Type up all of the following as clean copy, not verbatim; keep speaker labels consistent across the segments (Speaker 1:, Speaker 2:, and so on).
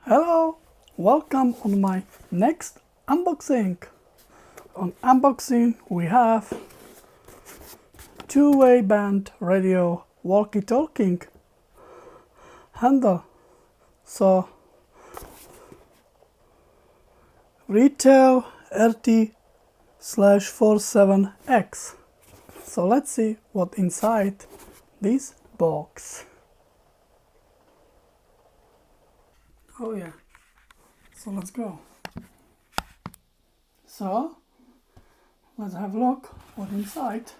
Speaker 1: Hello, welcome on my next unboxing. On unboxing we have two-way band radio walkie-talkie handle. So Radtel RT3S/47X. So let's see what inside this box. Oh yeah, so let's go. So let's have a look what inside.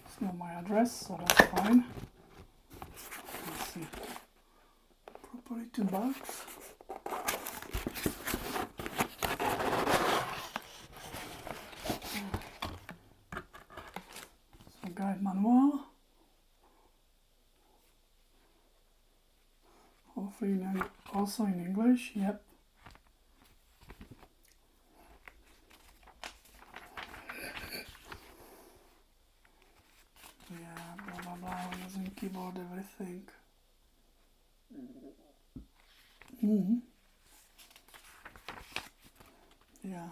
Speaker 1: It's not my address, so that's fine. Let's see. Properly two bags. So guide manual. Hopefully also in English, yep. Yeah, blah blah blah, using keyboard, everything. Yeah.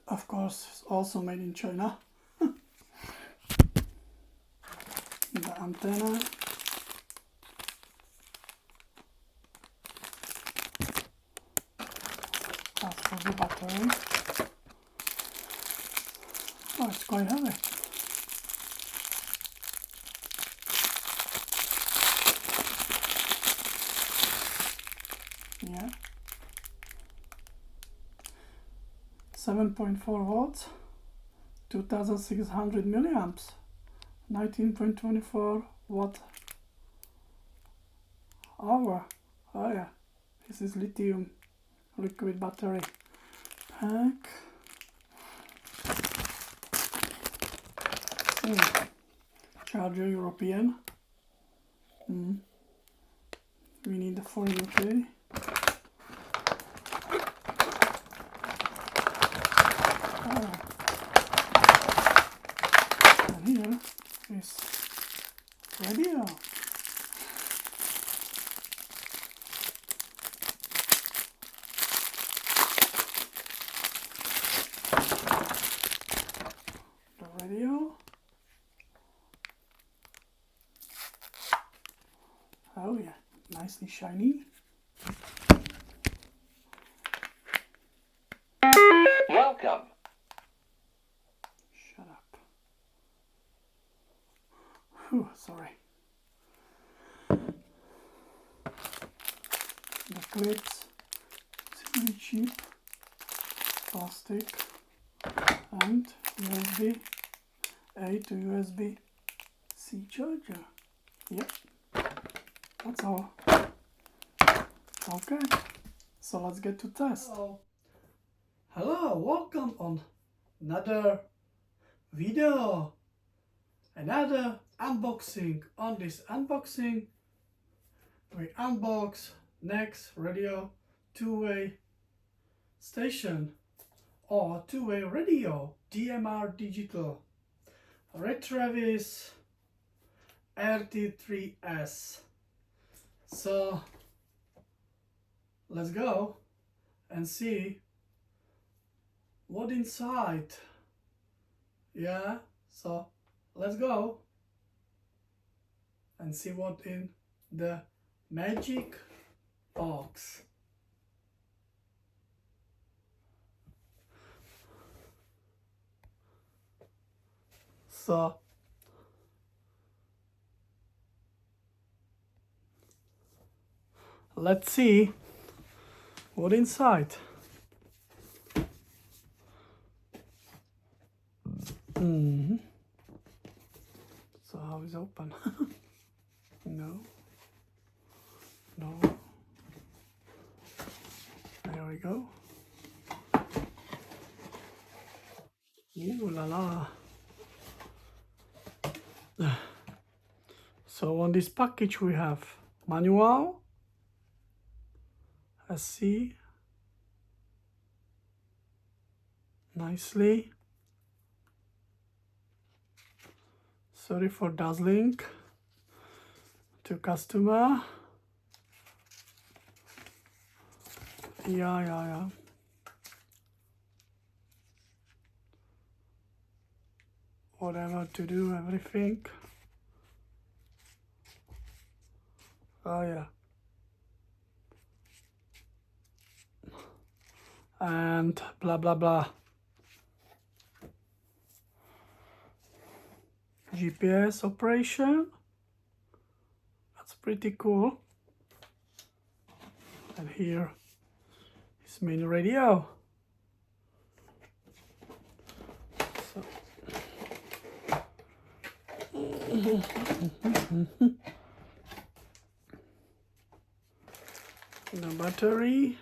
Speaker 1: Of course, it's also made in China. The antenna. That's for the battery. Oh, it's quite heavy. Yeah. 7.4 volts, 2600 milliamps, 19.24 watt hour. Oh yeah, this is lithium liquid battery pack. Charger European. We need the for UK. And here is radio. The radio. Oh yeah, nicely shiny.
Speaker 2: Welcome.
Speaker 1: Shut up. Whew, sorry. The clips, it's really cheap. Plastic and USB A to USB C charger. Yep, that's all. Okay, so let's get to test. Hello, welcome on another video, another unboxing. On this unboxing we unbox next radio two-way station or two-way radio DMR digital Retevis RT3S. So let's go and see what inside. Yeah, so let's go and see what in the magic box. So let's see what inside. So how is open? No. There we go. Ooh la la. So on this package we have manual, SC, nicely, Sorry for dazzling to customer. Yeah. Whatever to do, everything. Oh yeah. And blah blah blah. GPS operation. That's pretty cool. And here is main radio. So. The battery.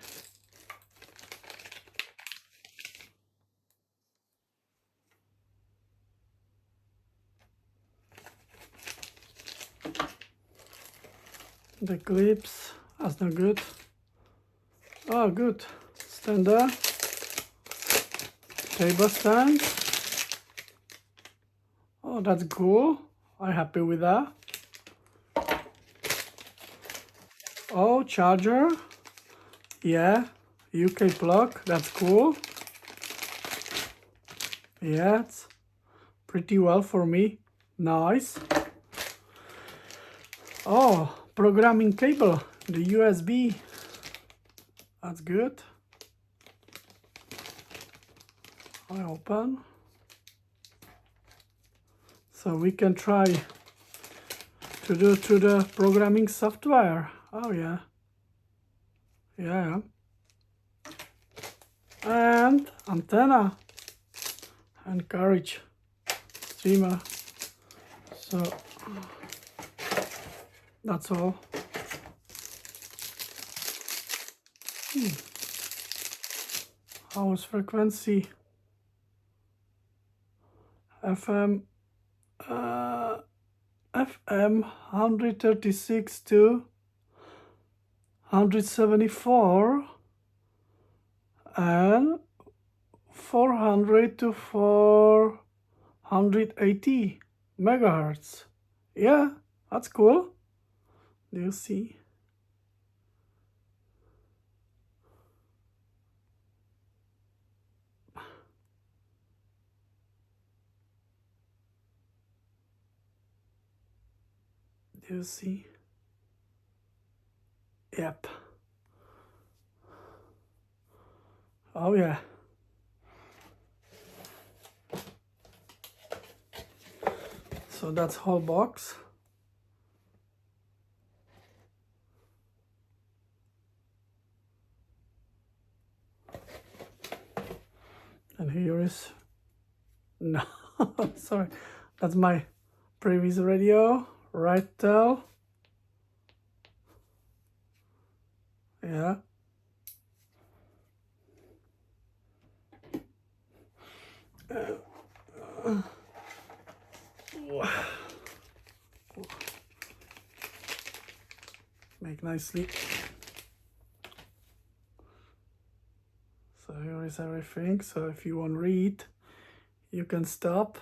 Speaker 1: The clips, that's not good. Oh, good. Stand there. Table stand. Oh, that's cool. I'm happy with that. Oh, charger. Yeah, UK plug. That's cool. Yeah, it's pretty well for me. Nice. Oh, programming cable. The USB. That's good. I open. So we can try to do to the programming software. Oh yeah. Yeah. And antenna and carriage streamer. So that's all. House frequency. FM 136 to 174 and 400 to 480 megahertz. Yeah, that's cool. Do you see? Do you see? Yep. Oh yeah. So that's whole box. And here is, no, sorry, that's my previous radio, Radtel. Yeah. Make nicely. So here is everything. So if you want to read, you can stop.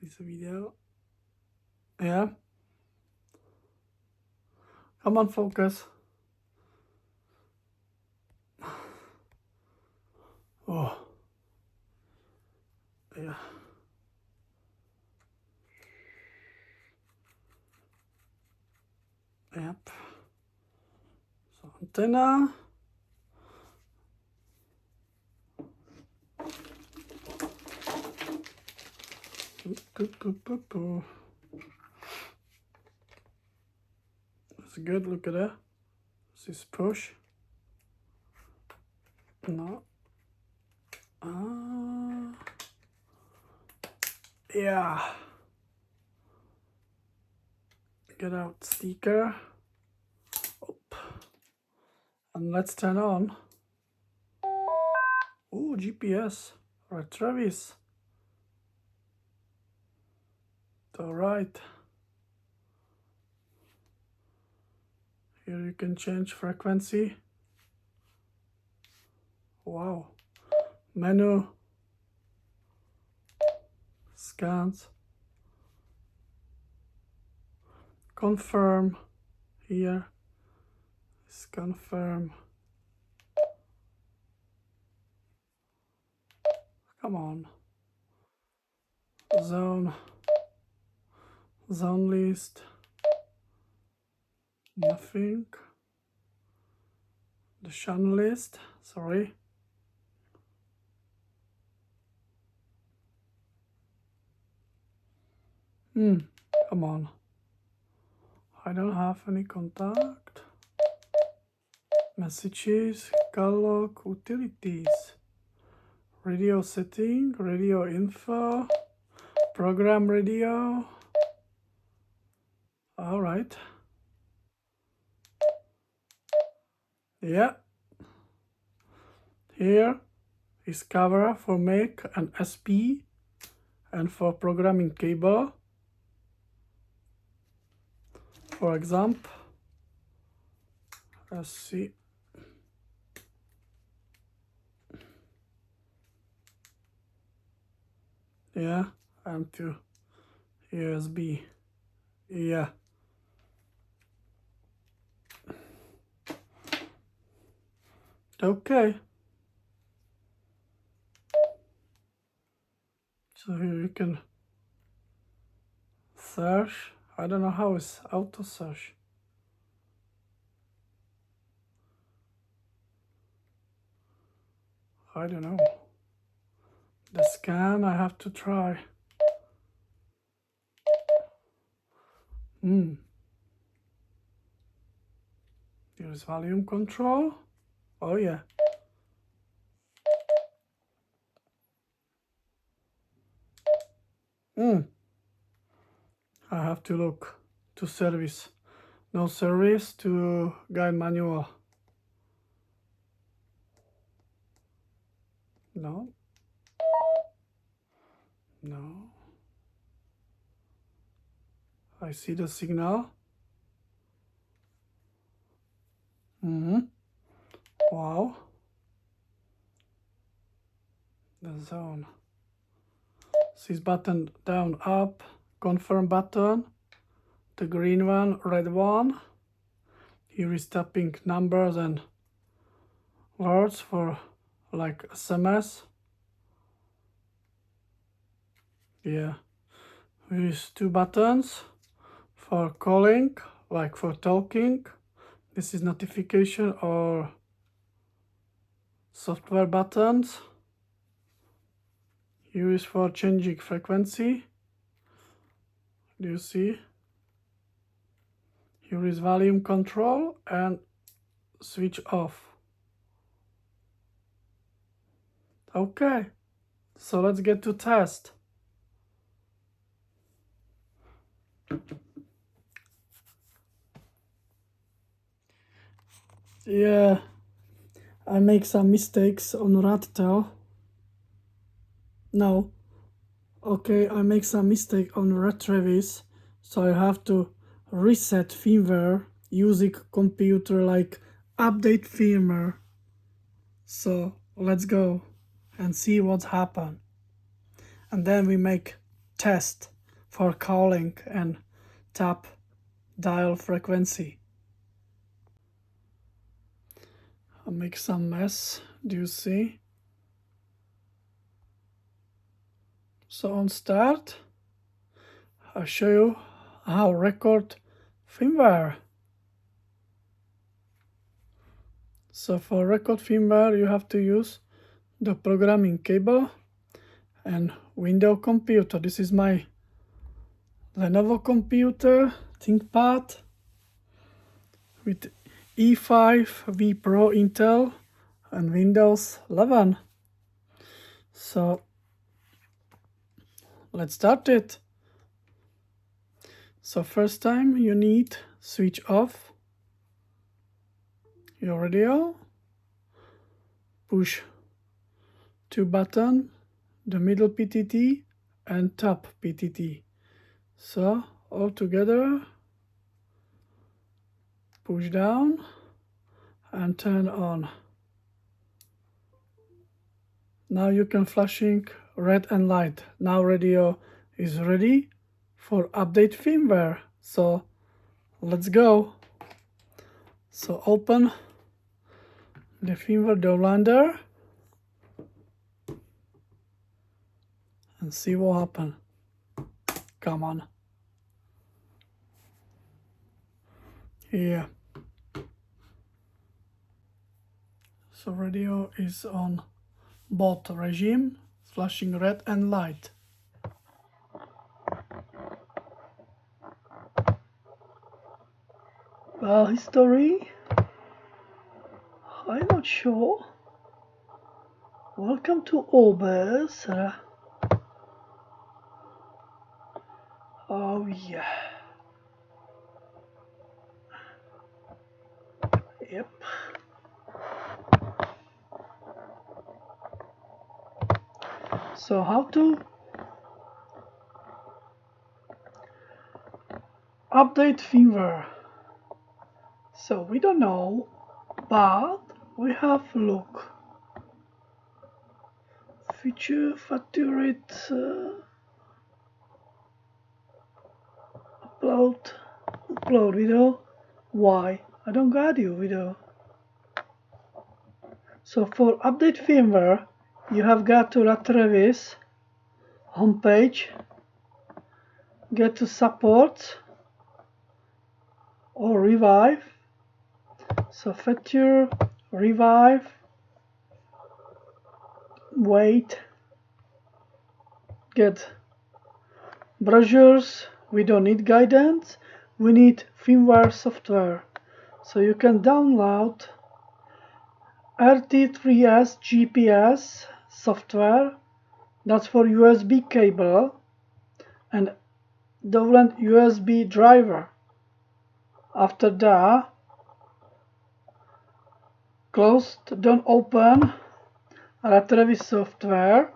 Speaker 1: This video. Yeah. Come on, focus. Oh. Yeah. Yep. So antenna. That's good. Look at that. This is push. No. Yeah. Get out sticker. Oop. And let's turn on. Oh, GPS. Retevis. All right. Here you can change frequency. Wow. Menu. Scans. Confirm. Here. Is confirm. Come on. Zone. Zone list. Nothing. The channel list. Sorry. Come on. I don't have any contact. Messages. Call log. Utilities. Radio setting. Radio info. Program radio. All right. Yeah. Here is cover for make an SP and for programming cable. For example, let's see. Yeah, and to USB. Yeah. Okay. So here you can search. I don't know how it's auto search. I don't know. The scan I have to try. Here's volume control. Oh yeah. I have to look to service. No service to guide manual. No. No. I see the signal. Wow. The zone. This button down, up, confirm button. The green one, red one. Here is tapping numbers and words for like SMS. Yeah. Here is two buttons for calling, like for talking. This is notification or software buttons. Here is for changing frequency. Do you see? Here is volume control and switch off. Okay, so let's get to test. Yeah, I make some mistakes on Radtel. No. Okay, I make some mistake on Retevis, so I have to reset firmware using computer like update firmware. So let's go and see what's happened. And then we make test for calling and tap dial frequency. I'll make some mess, do you see? So on start, I'll show you how record firmware. So for record firmware, you have to use the programming cable and Windows computer. This is my Lenovo computer, ThinkPad with E5 V Pro Intel and Windows 11. So let's start it. So first time you need switch off your radio, push two button, the middle PTT and top PTT. So all together, push down and turn on. Now you can flashing red and light. Now radio is ready for update firmware. So let's go. So open the firmware downloader and see what happens. Come on. Yeah. So radio is on both regime, flashing red and light. Well, history, I'm not sure. Welcome to OBS. Oh yeah. Yep. So how to update firmware? So we don't know, but we have look. Feature favorite upload video. Why? I don't got you video. So for update firmware, you have got to Retevis homepage, get to support or revive. So feature, revive, wait, get brochures. We don't need guidance, we need firmware software. So you can download RT3S GPS software, that's for USB cable, and download USB driver. After that, close, don't open Retevis software,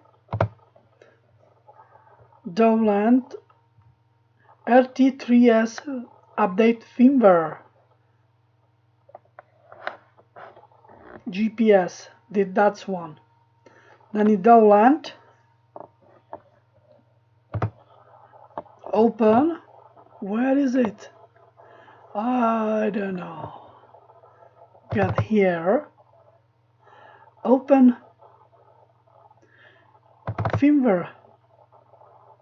Speaker 1: download RT3S update firmware GPS, that's one. Then you download, open, where is it? I don't know. Get here, open firmware,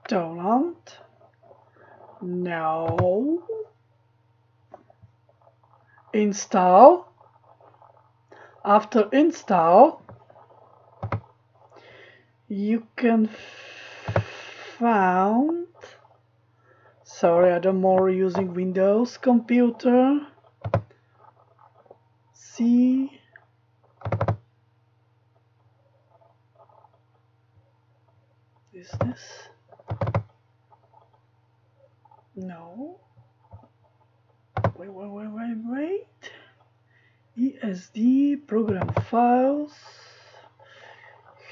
Speaker 1: download, no, install. After install, you can found, sorry, I don't more using Windows computer. See, is this? No. Wait. ESD program files.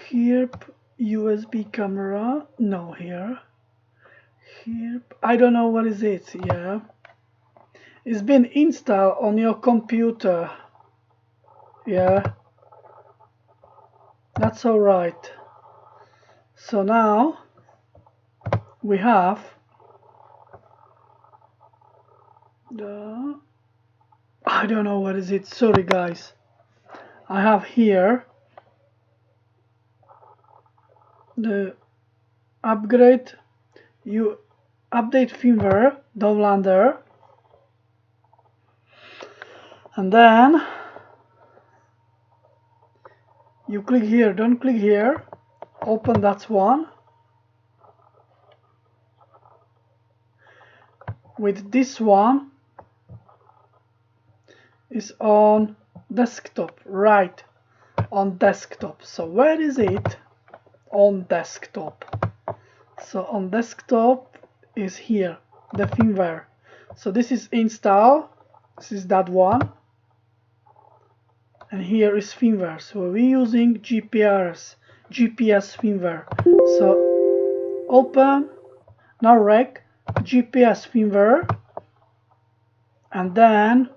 Speaker 1: Here, USB camera. No, here. Here, I don't know what is it. Yeah, it's been installed on your computer. Yeah, that's all right. So now we have the, I don't know what is it, sorry guys. I have here the upgrade, you update firmware downloader, and then you click here, don't click here, open that one. With this one is on desktop, right, on desktop. So where is it? On desktop. So on desktop is here, the firmware. So this is install, this is that one, and here is firmware. So we're using GPS firmware. So open, now rec GPS firmware, and then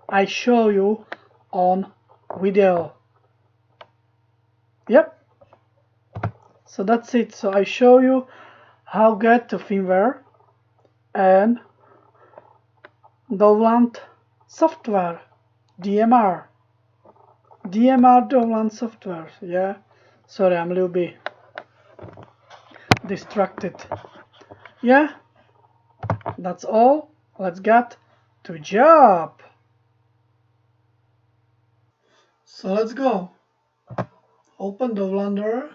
Speaker 1: I show you on video. Yep. So that's it. So I show you how get to Fimware and download software, DMR download software. Yeah, sorry, I'm a little bit distracted. Yeah, that's all. Let's get to job. So let's go. Open the Blender.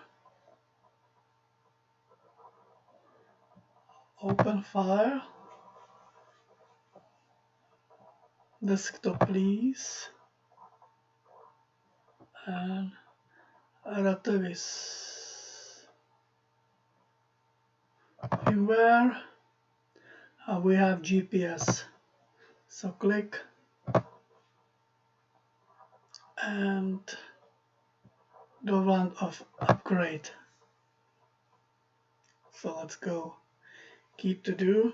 Speaker 1: Open file. Desktop, please. And Retevis. Fimware. We have GPS. So click and download of upgrade. So let's go. Keep to do.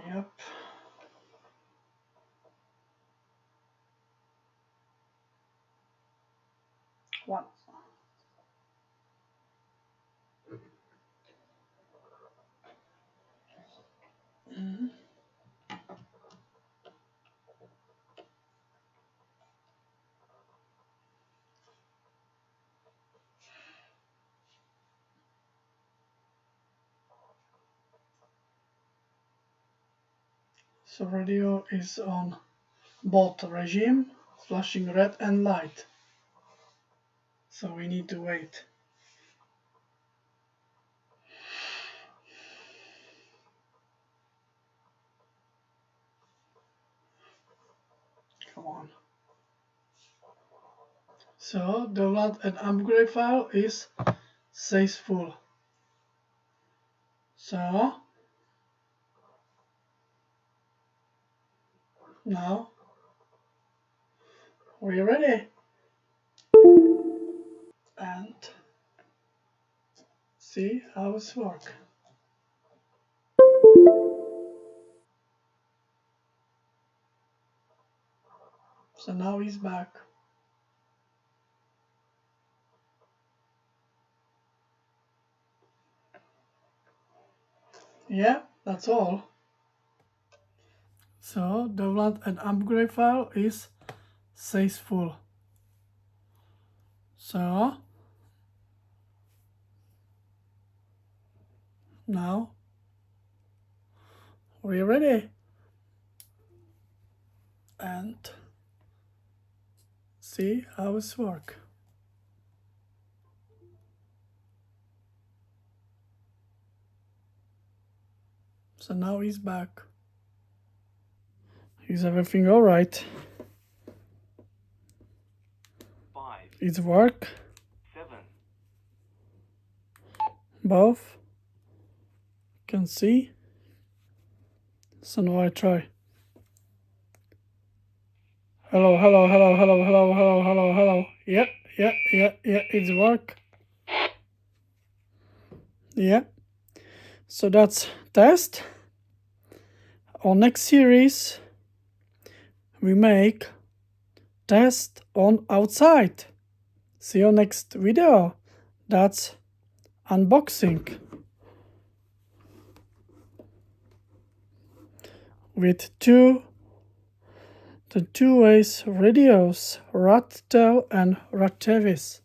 Speaker 1: Yep. One. So radio is on both regime, flashing red and light. So we need to wait. Come on. So download and upgrade file is says full. So now we're ready. And see how it's work. So now he's back. Yeah, that's all. So download and upgrade file is says full. So now we're ready. And see how it's work. So now he's back. Is everything all right?
Speaker 2: 5,
Speaker 1: It's work.
Speaker 2: 7,
Speaker 1: Both. Can see. So now I try. Hello, hello, hello, hello, hello, hello, hello, hello. Yeah, it's work. Yeah. So that's test. On next series, we make test on outside. See you next video. That's unboxing. With the two ways radios, Radtel and Retevis.